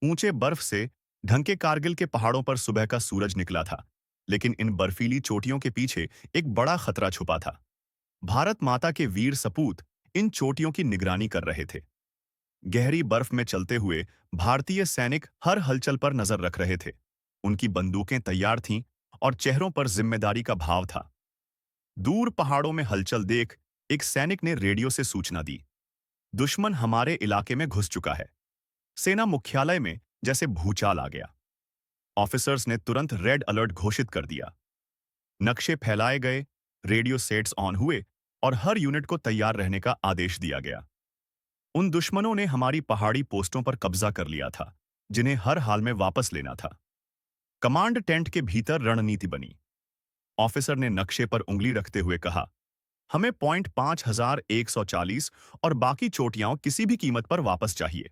ऊंचे बर्फ से ढंके कारगिल के पहाड़ों पर सुबह का सूरज निकला था, लेकिन इन बर्फीली चोटियों के पीछे एक बड़ा खतरा छुपा था। भारत माता के वीर सपूत इन चोटियों की निगरानी कर रहे थे। गहरी बर्फ में चलते हुए भारतीय सैनिक हर हलचल पर नजर रख रहे थे। उनकी बंदूकें तैयार थीं और चेहरों पर जिम्मेदारी का भाव था। दूर पहाड़ों में हलचल देख एक सैनिक ने रेडियो से सूचना दी, दुश्मन हमारे इलाके में घुस चुका है। सेना मुख्यालय में जैसे भूचाल आ गया। ऑफिसर्स ने तुरंत रेड अलर्ट घोषित कर दिया। नक्शे फैलाए गए, रेडियो सेट्स ऑन हुए और हर यूनिट को तैयार रहने का आदेश दिया गया। उन दुश्मनों ने हमारी पहाड़ी पोस्टों पर कब्जा कर लिया था, जिन्हें हर हाल में वापस लेना था। कमांड टेंट के भीतर रणनीति बनी। ऑफिसर ने नक्शे पर उंगली रखते हुए कहा, हमें पॉइंट 5140 और बाकी चोटियां किसी भी कीमत पर वापस चाहिए।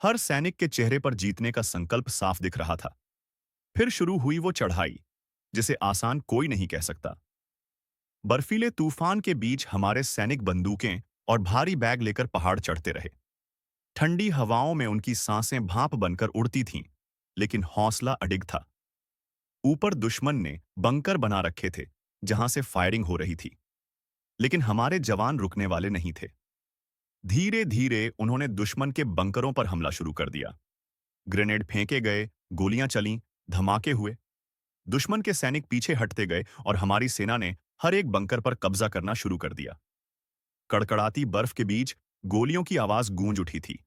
हर सैनिक के चेहरे पर जीतने का संकल्प साफ दिख रहा था। फिर शुरू हुई वो चढ़ाई, जिसे आसान कोई नहीं कह सकता। बर्फीले तूफान के बीच हमारे सैनिक बंदूकें और भारी बैग लेकर पहाड़ चढ़ते रहे। ठंडी हवाओं में उनकी सांसें भाप बनकर उड़ती थीं, लेकिन हौसला अडिग था। ऊपर दुश्मन ने बंकर बना रखे थे, जहां से फायरिंग हो रही थी, लेकिन हमारे जवान रुकने वाले नहीं थे। धीरे धीरे उन्होंने दुश्मन के बंकरों पर हमला शुरू कर दिया। ग्रेनेड फेंके गए, गोलियां चलीं, धमाके हुए। दुश्मन के सैनिक पीछे हटते गए और हमारी सेना ने हर एक बंकर पर कब्जा करना शुरू कर दिया। कड़कड़ाती बर्फ के बीच गोलियों की आवाज गूंज उठी थी।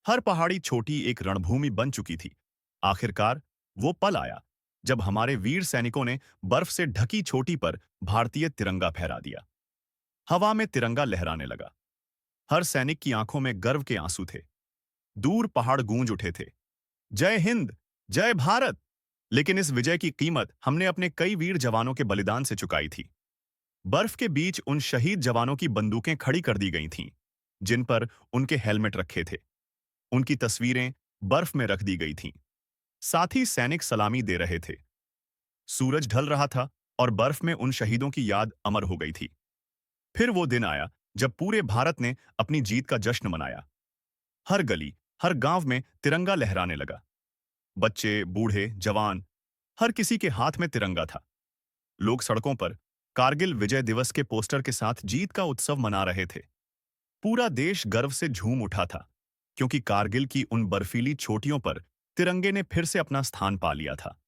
हर पहाड़ी छोटी एक रणभूमि बन चुकी थी। आखिरकार वो पल आया जब हमारे वीर सैनिकों ने बर्फ से ढकी चोटी पर भारतीय तिरंगा फहरा दिया। हवा में तिरंगा लहराने लगा। हर सैनिक की आंखों में गर्व के आंसू थे। दूर पहाड़ गूंज उठे थे, जय हिंद, जय भारत। लेकिन इस विजय की कीमत हमने अपने कई वीर जवानों के बलिदान से चुकाई थी। बर्फ के बीच उन शहीद जवानों की बंदूकें खड़ी कर दी गई थीं, जिन पर उनके हेलमेट रखे थे। उनकी तस्वीरें बर्फ में रख दी गई थीं। साथ ही सैनिक सलामी दे रहे थे। सूरज ढल रहा था और बर्फ में उन शहीदों की याद अमर हो गई थी। फिर वो दिन आया जब पूरे भारत ने अपनी जीत का जश्न मनाया। हर गली, हर गांव में तिरंगा लहराने लगा। बच्चे, बूढ़े, जवान, हर किसी के हाथ में तिरंगा था। लोग सड़कों पर कारगिल विजय दिवस के पोस्टर के साथ जीत का उत्सव मना रहे थे। पूरा देश गर्व से झूम उठा था, क्योंकि कारगिल की उन बर्फीली चोटियों पर तिरंगे ने फिर से अपना स्थान पा लिया था।